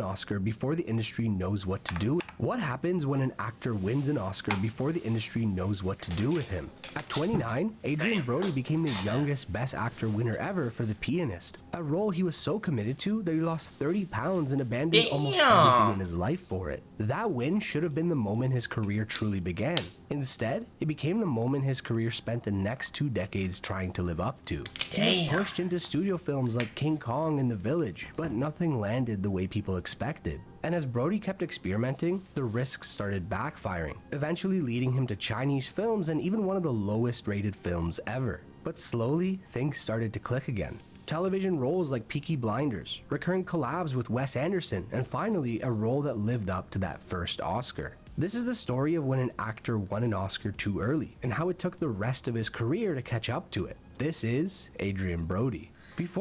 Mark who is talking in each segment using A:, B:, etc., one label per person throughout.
A: Oscar before the industry knows what to do? What happens when an actor wins an Oscar before the industry knows what to do with him? At 29, Adrien Brody became the youngest Best Actor winner ever for The Pianist, a role he was so committed to that he lost 30 pounds and abandoned almost everything in his life for it. That win should have been the moment his career truly began. Instead, it became the moment his career spent the next 2 decades trying to live up to. He was pushed into studio films like King Kong and The Village, but nothing landed the way people expected. And as Brody kept experimenting, the risks started backfiring, eventually leading him to Chinese films and even one of the lowest rated films ever. But slowly, things started to click again. Television roles like Peaky Blinders, recurring collabs with Wes Anderson, and finally, a role that lived up to that first Oscar. This is the story of when an actor won an Oscar too early, and how it took the rest of his career to catch up to it. This is Adrien Brody.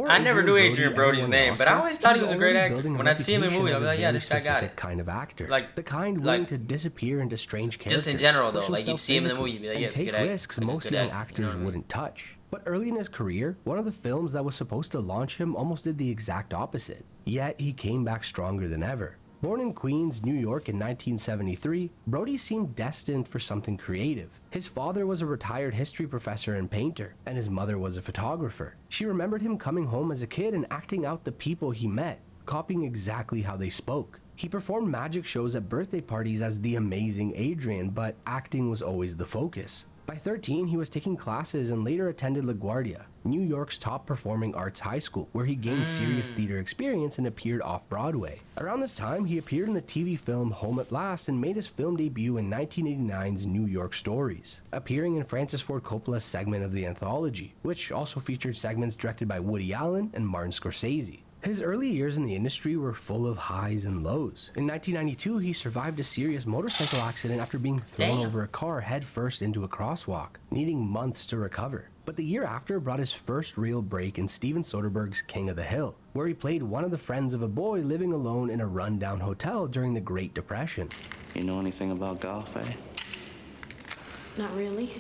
B: I never knew Adrien Brody's name, but I always thought he was a great actor. When I'd see him in movies, I'd be like, yeah, this guy got it.
A: Kind of actor,
B: like
A: the kind willing to disappear into strange characters.
B: Just in general, though, like you'd see him in the movie, you'd be like, yeah, it's a good actor.
A: Take risks most young actors wouldn't touch. But early in his career, one of the films that was supposed to launch him almost did the exact opposite. Yet he came back stronger than ever. Born in Queens, New York in 1973, Brody seemed destined for something creative. His father was a retired history professor and painter, and his mother was a photographer. She remembered him coming home as a kid and acting out the people he met, copying exactly how they spoke. He performed magic shows at birthday parties as the amazing Adrien, but acting was always the focus. By 13, he was taking classes and later attended LaGuardia, New York's top performing arts high school, where he gained serious theater experience and appeared off-Broadway. Around this time, he appeared in the TV film Home at Last and made his film debut in 1989's New York Stories, appearing in Francis Ford Coppola's segment of the anthology, which also featured segments directed by Woody Allen and Martin Scorsese. His early years in the industry were full of highs and lows. In 1992, he survived a serious motorcycle accident after being thrown over a car headfirst into a crosswalk, needing months to recover. But the year after brought his first real break in Steven Soderbergh's King of the Hill, where he played one of the friends of a boy living alone in a rundown hotel during the Great Depression.
C: You know anything about golf, eh?
D: Not really.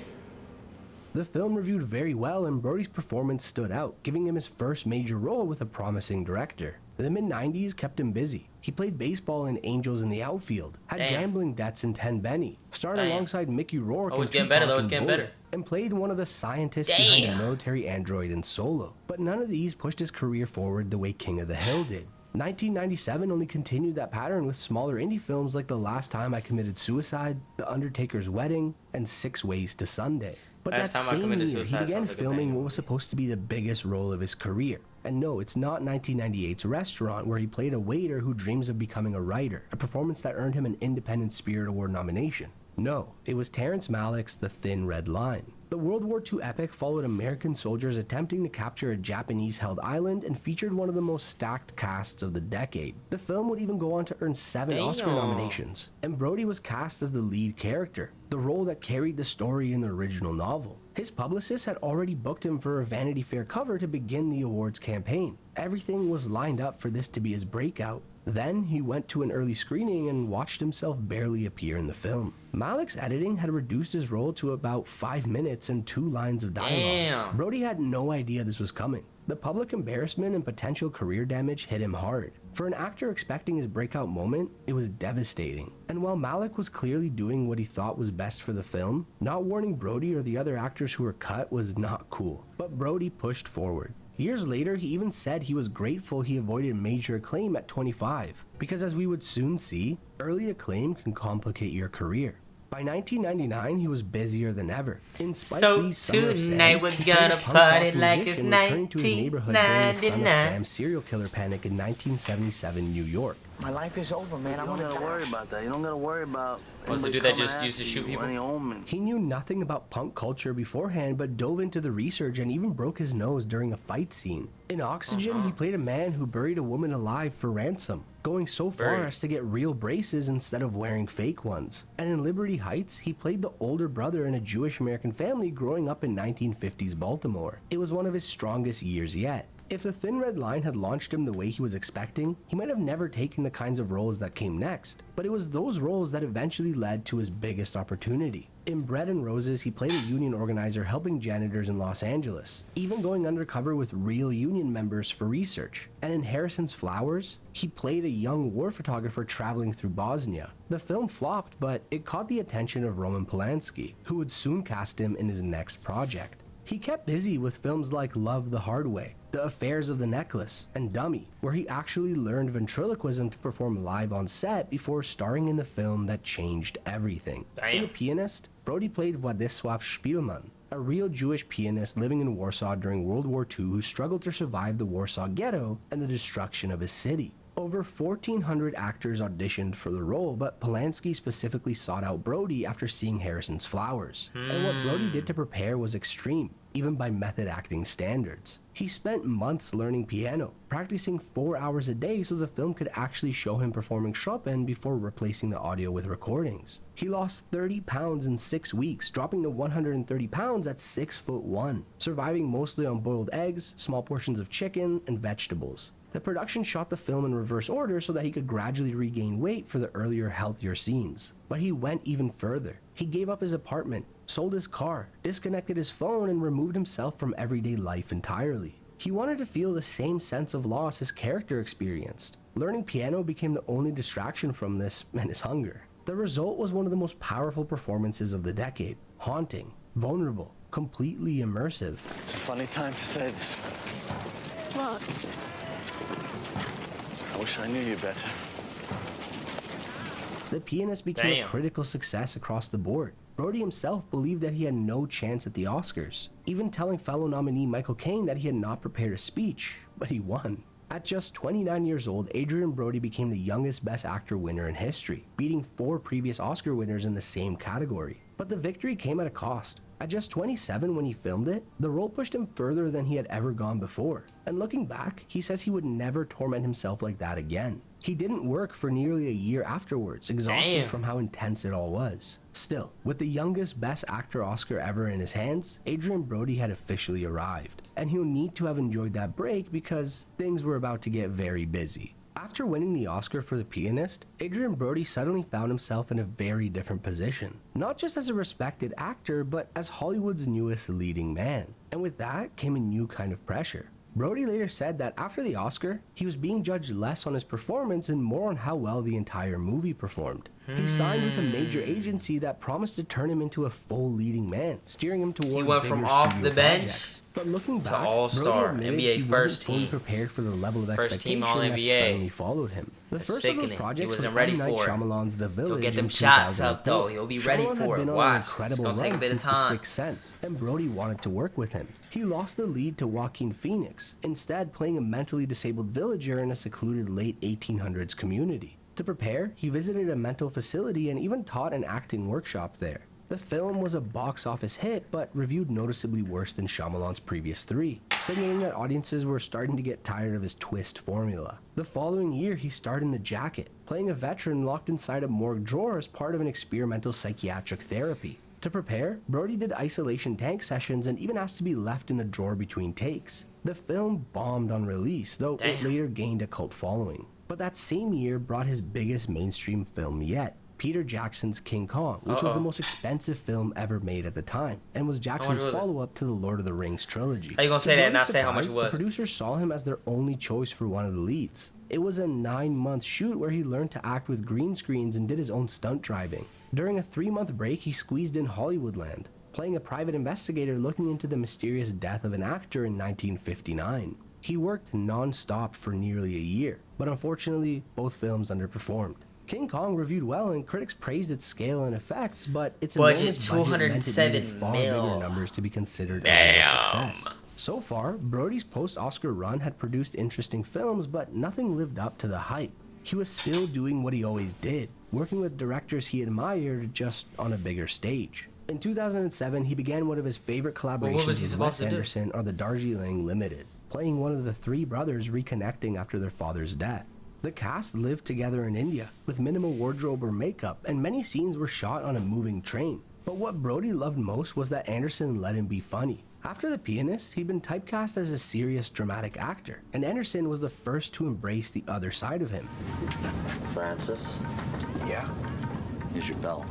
A: The film reviewed very well and Brody's performance stood out, giving him his first major role with a promising director. The mid-90s kept him busy. He played baseball in Angels in the Outfield, had gambling debts in Ten Benny, starred alongside Mickey Rourke and played one of the scientists behind a military android in Solo. But none of these pushed his career forward the way King of the Hill did. 1997 only continued that pattern with smaller indie films like The Last Time I Committed Suicide, The Undertaker's Wedding, and 6 Ways to Sunday. But that same year, he began filming what was supposed to be the biggest role of his career. And no, it's not 1998's Restaurant, where he played a waiter who dreams of becoming a writer, a performance that earned him an Independent Spirit Award nomination. No, it was Terrence Malick's The Thin Red Line. The World War II epic followed American soldiers attempting to capture a Japanese-held island and featured one of the most stacked casts of the decade. The film would even go on to earn 7 Oscar nominations, and Brody was cast as the lead character, the role that carried the story in the original novel. His publicist had already booked him for a Vanity Fair cover to begin the awards campaign. Everything was lined up for this to be his breakout. Then he went to an early screening and watched himself barely appear in the film. Malick's editing had reduced his role to about 5 minutes and 2 lines of dialogue. Brody had no idea this was coming. The public embarrassment and potential career damage hit him hard. For an actor expecting his breakout moment, it was devastating. And while Malick was clearly doing what he thought was best for the film, not warning Brody or the other actors who were cut was not cool. But Brody pushed forward. Years later, he even said he was grateful he avoided major acclaim at 25, because as we would soon see, early acclaim can complicate your career. By 1999, he was busier than ever. In Spike Lee's Summer of Sam,
B: we're gonna party like it's
A: returning to his neighborhood during the Son of Sam serial killer panic in 1977 New York.
E: My life is over, man.
C: You don't gotta worry about that. You don't gotta worry about...
B: What's the dude that just used to shoot people?
A: He knew nothing about punk culture beforehand, but dove into the research and even broke his nose during a fight scene. In Oxygen, he played a man who buried a woman alive for ransom, going so far as to get real braces instead of wearing fake ones. And in Liberty Heights, he played the older brother in a Jewish American family growing up in 1950s Baltimore. It was one of his strongest years yet. If The Thin Red Line had launched him the way he was expecting, he might have never taken the kinds of roles that came next, but it was those roles that eventually led to his biggest opportunity. In Bread and Roses, he played a union organizer helping janitors in Los Angeles, even going undercover with real union members for research. And in Harrison's Flowers, he played a young war photographer traveling through Bosnia. The film flopped, but it caught the attention of Roman Polanski, who would soon cast him in his next project. He kept busy with films like Love the Hard Way, The Affairs of the Necklace, and Dummy, where he actually learned ventriloquism to perform live on set before starring in the film that changed everything.
B: Damn.
A: In The Pianist, Brody played Władysław Szpilman, a real Jewish pianist living in Warsaw during World War II who struggled to survive the Warsaw Ghetto and the destruction of his city. Over 1,400 actors auditioned for the role, but Polanski specifically sought out Brody after seeing Harrison's Flowers. And what Brody did to prepare was extreme, even by method acting standards. He spent months learning piano, practicing 4 hours a day so the film could actually show him performing Chopin before replacing the audio with recordings. He lost 30 pounds in 6 weeks, dropping to 130 pounds at 6'1", surviving mostly on boiled eggs, small portions of chicken, and vegetables. The production shot the film in reverse order so that he could gradually regain weight for the earlier, healthier scenes. But he went even further. He gave up his apartment, sold his car, disconnected his phone, and removed himself from everyday life entirely. He wanted to feel the same sense of loss his character experienced. Learning piano became the only distraction from this and his hunger. The result was one of the most powerful performances of the decade. Haunting, vulnerable, completely immersive.
C: It's a funny time to say this.
D: What?
C: I wish I knew you better.
A: The Pianist became a critical success across the board. Brody himself believed that he had no chance at the Oscars, even telling fellow nominee Michael Caine that he had not prepared a speech, but he won. At just 29 years old, Adrien Brody became the youngest Best Actor winner in history, beating 4 previous Oscar winners in the same category. But the victory came at a cost. At just 27 when he filmed it, the role pushed him further than he had ever gone before. And looking back, he says he would never torment himself like that again. He didn't work for nearly a year afterwards, exhausted from how intense it all was. Still, with the youngest Best Actor Oscar ever in his hands, Adrien Brody had officially arrived. And he'll need to have enjoyed that break because things were about to get very busy. After winning the Oscar for The Pianist, Adrien Brody suddenly found himself in a very different position. Not just as a respected actor, but as Hollywood's newest leading man. And with that came a new kind of pressure. Brody later said that after the Oscar, he was being judged less on his performance and more on how well the entire movie performed. He signed with a major agency that promised to turn him into a full leading man, steering him toward
B: He went
A: bigger
B: from off
A: studio
B: the bench
A: projects. But looking back,
B: all-star,
A: Brody admitted
B: NBA
A: he
B: first
A: wasn't fully
B: team.
A: prepared for the level of
B: First team
A: expectation
B: All-NBA.
A: that suddenly followed him. The
B: That's
A: first of those
B: sickening.
A: projects
B: He
A: was
B: wasn't ready
A: M. Night
B: for it.
A: Shyamalan's The Village.
B: He'll get them
A: in
B: shots up
A: 2004.
B: though. He'll be ready
A: Shyamalan
B: for
A: had
B: it.
A: been on an
B: Watch. It's
A: incredible
B: gonna take a
A: run
B: bit of
A: since The
B: time.
A: Sixth Sense, and Brody wanted to work with him. He lost the lead to Joaquin Phoenix, instead playing a mentally disabled villager in a secluded late 1800s community. To prepare, he visited a mental facility and even taught an acting workshop there. The film was a box office hit, but reviewed noticeably worse than Shyamalan's previous 3, signaling that audiences were starting to get tired of his twist formula. The following year, he starred in The Jacket, playing a veteran locked inside a morgue drawer as part of an experimental psychiatric therapy. To prepare, Brody did isolation tank sessions and even asked to be left in the drawer between takes. The film bombed on release, though it later gained a cult following. But that same year brought his biggest mainstream film yet, Peter Jackson's King Kong, which was the most expensive film ever made at the time, and was Jackson's follow-up to the Lord of the Rings trilogy.
B: How you gonna say that and not say how much it was?
A: The producers saw him as their only choice for one of the leads. It was a 9-month shoot where he learned to act with green screens and did his own stunt driving. During a 3-month break, he squeezed in Hollywoodland, playing a private investigator looking into the mysterious death of an actor in 1959. He worked non-stop for nearly a year, but unfortunately, both films underperformed. King Kong reviewed well and critics praised its scale and effects, but its enormous budget meant it needed far bigger numbers to be considered a success. So far, Brody's post-Oscar run had produced interesting films, but nothing lived up to the hype. He was still doing what he always did, working with directors he admired, just on a bigger stage. In 2007, he began one of his favorite collaborations with Wes Anderson on the Darjeeling Limited, playing one of the 3 brothers reconnecting after their father's death. The cast lived together in India, with minimal wardrobe or makeup, and many scenes were shot on a moving train. But what Brody loved most was that Anderson let him be funny. After The Pianist, he'd been typecast as a serious dramatic actor, and Anderson was the first to embrace the other side of him.
E: Francis?
A: Yeah.
E: Here's your bell.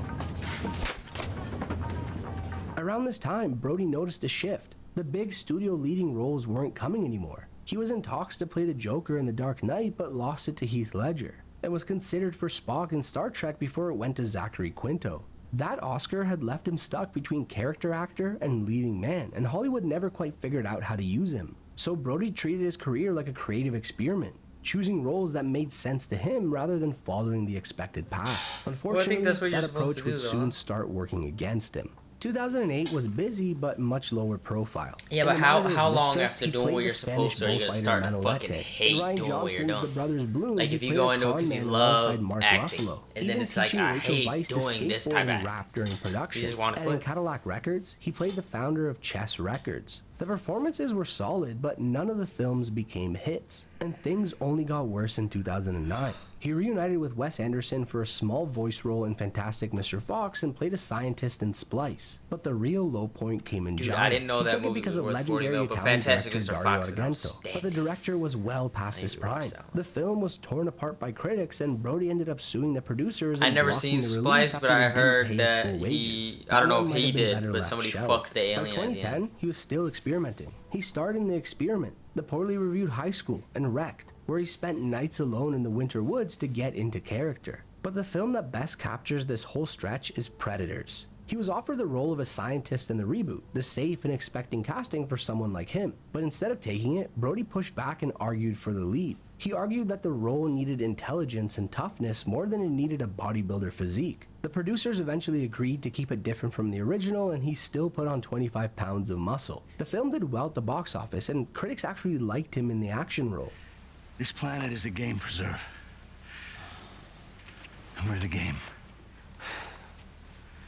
A: Around this time, Brody noticed a shift. The big studio leading roles weren't coming anymore. He was in talks to play the Joker in The Dark Knight, but lost it to Heath Ledger, and was considered for Spock in Star Trek before it went to Zachary Quinto. That Oscar had left him stuck between character actor and leading man, and Hollywood never quite figured out how to use him. So Brody treated his career like a creative experiment, choosing roles that made sense to him rather than following the expected path. Unfortunately, that approach would soon start working against him. 2008 was busy but much lower profile.
B: Yeah, but how long after doing what you're supposed to are you gonna start to fucking hate doing what you're doing? Like if you go into it because you love acting, and then it's like I hate doing this type of
A: rap during production.
B: You just want to
A: quit. And in Cadillac Records, he played the founder of Chess Records. The performances were solid, but none of the films became hits, and things only got worse in 2009. He reunited with Wes Anderson for a small voice role in Fantastic Mr. Fox and played a scientist in Splice. But the real low point came in Giallo.
B: I didn't know that
A: movie because of legendary Italian director Dario Argento. But the director was well past his prime. The film was torn apart by critics, and Brody ended up suing the producers.
B: I never seen Splice, but I heard that I don't know if he did, but somebody fucked the alien.
A: By 2010, he was still experimenting. He starred in The Experiment, the poorly reviewed High School, and Wrecked, where he spent nights alone in the winter woods to get into character. But the film that best captures this whole stretch is Predators. He was offered the role of a scientist in the reboot, the safe and expecting casting for someone like him. But instead of taking it, Brody pushed back and argued for the lead. He argued that the role needed intelligence and toughness more than it needed a bodybuilder physique. The producers eventually agreed to keep it different from the original, and he still put on 25 pounds of muscle. The film did well at the box office, and critics actually liked him in the action role.
F: This planet is a game preserve. And we're the game.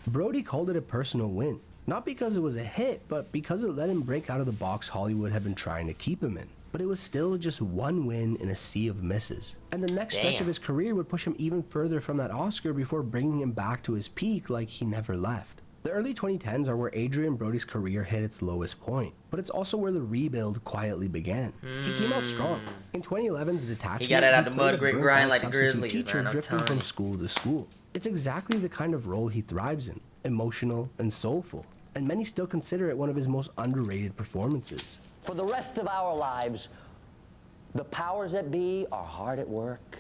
A: Brody called it a personal win. Not because it was a hit, but because it let him break out of the box Hollywood had been trying to keep him in. But it was still just one win in a sea of misses. And the next stretch of his career would push him even further from that Oscar before bringing him back to his peak like he never left. The early 2010s are where Adrian Brody's career hit its lowest point, but it's also where the rebuild quietly began. He came out strong. In 2011's Detachment,
B: he got it out of the mud, great grind like the
A: Grizzlies,
B: teacher
A: drifting from school to school. It's exactly the kind of role he thrives in, emotional and soulful, and many still consider it one of his most underrated performances.
G: For the rest of our lives, the powers that be are hard at work,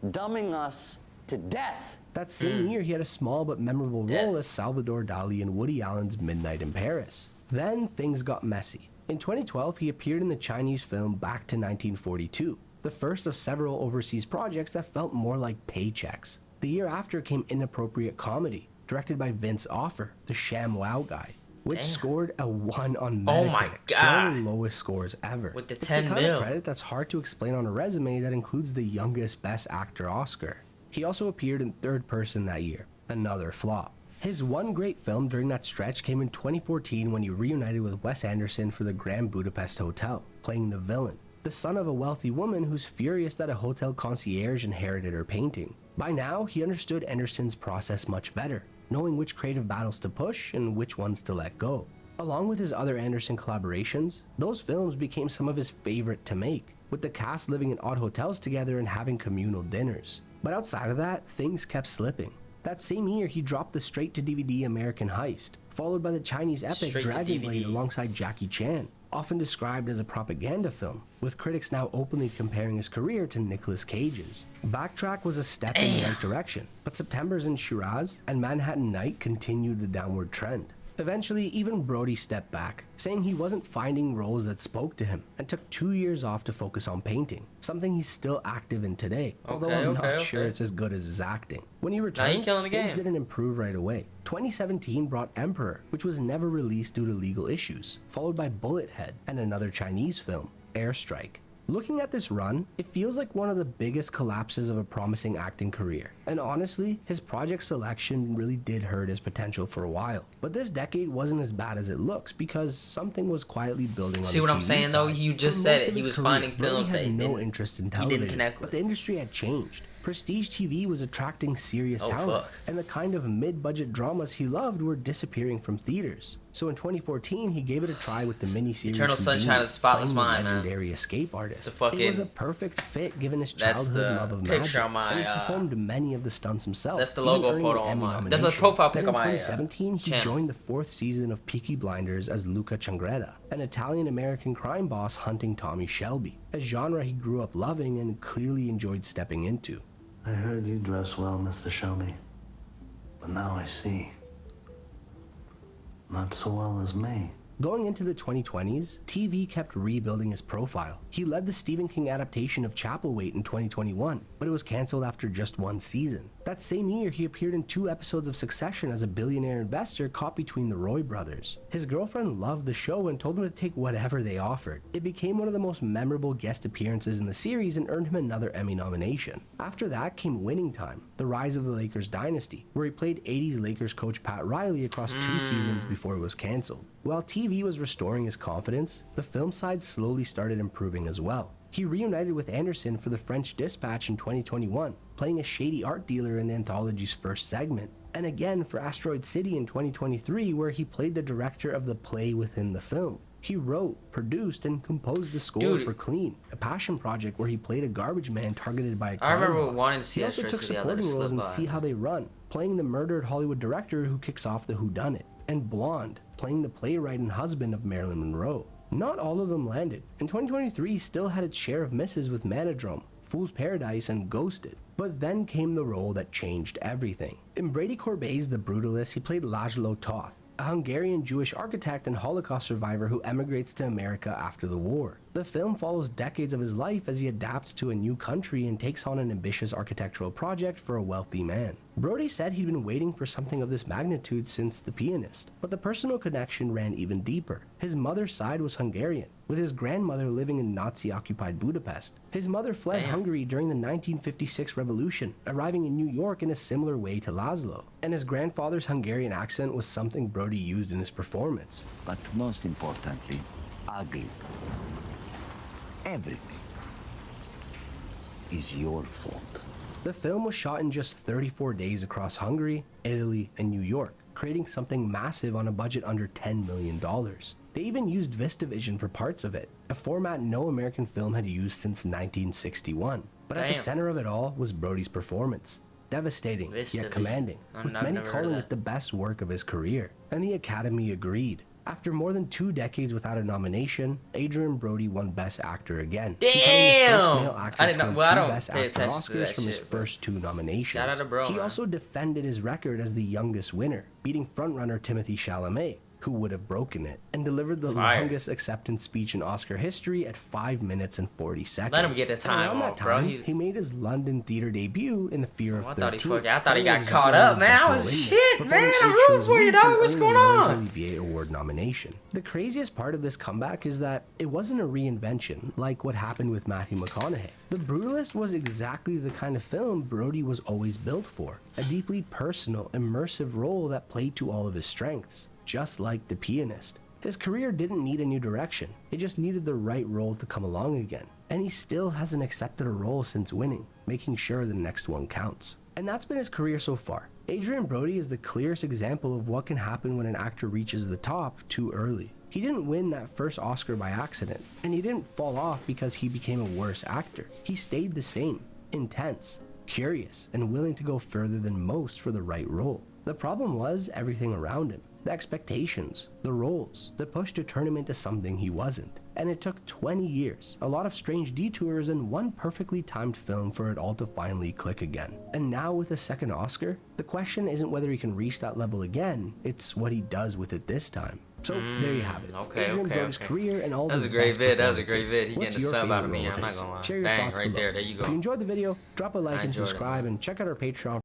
G: dumbing us to death.
A: That same year, he had a small but memorable role as Salvador Dali in Woody Allen's Midnight in Paris. Then things got messy. In 2012, he appeared in the Chinese film Back to 1942, the first of several overseas projects that felt more like paychecks. The year after came Inappropriate Comedy, directed by Vince Offer, the ShamWow guy, which scored a 1 on Metacritic.
B: Oh my God.
A: One of the lowest scores ever.
B: With the 10
A: it's the kind
B: mil.
A: of credit that's hard to explain on a resume that includes the youngest Best Actor Oscar. He also appeared in Third Person that year, another flop. His one great film during that stretch came in 2014 when he reunited with Wes Anderson for the Grand Budapest Hotel, playing the villain, the son of a wealthy woman who's furious that a hotel concierge inherited her painting. By now, he understood Anderson's process much better, knowing which creative battles to push and which ones to let go. Along with his other Anderson collaborations, those films became some of his favorite to make, with the cast living in odd hotels together and having communal dinners. But outside of that, things kept slipping. That same year, he dropped the straight-to-DVD American Heist, followed by the Chinese epic Dragon Blade alongside Jackie Chan, often described as a propaganda film, with critics now openly comparing his career to Nicolas Cage's. Backtrack was a step in the right direction, but September's in Shiraz and Manhattan Night continued the downward trend. Eventually, even Brody stepped back, saying he wasn't finding roles that spoke to him, and took 2 years off to focus on painting, something he's still active in today, although I'm not sure it's as good as his acting. When he returned, things didn't improve right away. 2017 brought Emperor, which was never released due to legal issues, followed by Bullet Head and another Chinese film, Airstrike. Looking at this run, it feels like one of the biggest collapses of a promising acting career. And honestly, his project selection really did hurt his potential for a while. But this decade wasn't as bad as it looks because something was quietly building on the TV side.
B: See what I'm saying though? You just said it. He was finding films that
A: he had no interest in television,
B: he didn't connect with.
A: But the industry had changed. Prestige TV was attracting serious talent, and the kind of mid-budget dramas he loved were disappearing from theaters. So in 2014, he gave it a try with the miniseries
B: Eternal Sunshine of the Spotless Mind,
A: legendary escape artist. It was a perfect fit given his
B: That's
A: childhood
B: the
A: love of
B: picture
A: magic,
B: on my,
A: and he performed many of the stunts himself.
B: That's the logo photo on my. That's the profile pic on my.
A: In 2017, he joined the 4th season of Peaky Blinders as Luca Changretta, an Italian-American crime boss hunting Tommy Shelby, a genre he grew up loving and clearly enjoyed stepping into.
H: I heard you dress well, Mr. Shelby, but now I see. Not so well as me.
A: Going into the 2020s, TV kept rebuilding his profile. He led the Stephen King adaptation of Chapelwaite in 2021, but it was cancelled after just 1 season. That same year, he appeared in 2 episodes of Succession as a billionaire investor caught between the Roy brothers. His girlfriend loved the show and told him to take whatever they offered. It became one of the most memorable guest appearances in the series and earned him another Emmy nomination. After that came Winning Time, the rise of the Lakers dynasty, where he played 80s Lakers coach Pat Riley across 2 seasons before it was cancelled. While TV was restoring his confidence, the film side slowly started improving as well. He reunited with Anderson for The French Dispatch in 2021, playing a shady art dealer in the anthology's first segment, and again for Asteroid City in 2023, where he played the director of the play within the film. He wrote, produced, and composed the score for Clean, a passion project where he played a garbage man targeted by a crime boss.
B: Wanting to see
A: he also took supporting roles in See How They Run, playing the murdered Hollywood director who kicks off the Whodunit, and Blonde, playing the playwright and husband of Marilyn Monroe. Not all of them landed, and 2023 still had its share of misses with Manodrome, Fool's Paradise, and Ghosted. But then came the role that changed everything. In Brady Corbet's The Brutalist, he played Laszlo Toth, a Hungarian Jewish architect and Holocaust survivor who emigrates to America after the war. The film follows decades of his life as he adapts to a new country and takes on an ambitious architectural project for a wealthy man. Brody said he'd been waiting for something of this magnitude since The Pianist, but the personal connection ran even deeper. His mother's side was Hungarian, with his grandmother living in Nazi-occupied Budapest. His mother fled Hungary during the 1956 revolution, arriving in New York in a similar way to Laszlo. And his grandfather's Hungarian accent was something Brody used in his performance.
I: But most importantly, ugly. Everything is your fault.
A: The film was shot in just 34 days across Hungary, Italy, and New York, creating something massive on a budget under $10 million. They even used VistaVision for parts of it, a format no American film had used since 1961. But at the center of it all was Brody's performance. Devastating, yet commanding, with many calling it the best work of his career. And the Academy agreed. After more than 2 decades without a nomination, Adrien Brody won Best Actor again.
B: Damn!
A: I didn't know. Well, I don't Best pay Actor attention Oscars to that from his first 2 nominations.
B: Shout out to bro,
A: he also defended his record as the youngest winner, beating frontrunner Timothée Chalamet, who would have broken it, and delivered the longest acceptance speech in Oscar history at 5 minutes and 40 seconds.
B: Let him get the time off, bro.
A: He made his London theater debut in The Fear of 13.
B: I thought he got caught up, man. I was shit, man. I'm rooting for you, dog. What's going on?
A: Olivier Award nomination. The craziest part of this comeback is that it wasn't a reinvention like what happened with Matthew McConaughey. The Brutalist was exactly the kind of film Brody was always built for, a deeply personal, immersive role that played to all of his strengths. Just like The Pianist. His career didn't need a new direction, it just needed the right role to come along again. And he still hasn't accepted a role since winning, making sure the next one counts. And that's been his career so far. Adrien Brody is the clearest example of what can happen when an actor reaches the top too early. He didn't win that first Oscar by accident, and he didn't fall off because he became a worse actor. He stayed the same, intense, curious, and willing to go further than most for the right role. The problem was everything around him. The expectations, the roles, the push to turn him into something he wasn't. And it took 20 years, a lot of strange detours, and one perfectly timed film for it all to finally click again. And now with a second Oscar, the question isn't whether he can reach that level again, it's what he does with it this time. So there you have it. Adrien Brody's career and all.
B: That was a great vid. That was a great vid. He getting a sub out of me. I'm not gonna lie. Bang, right there. There you go.
A: If you enjoyed the video, drop a like and subscribe, and check out our Patreon.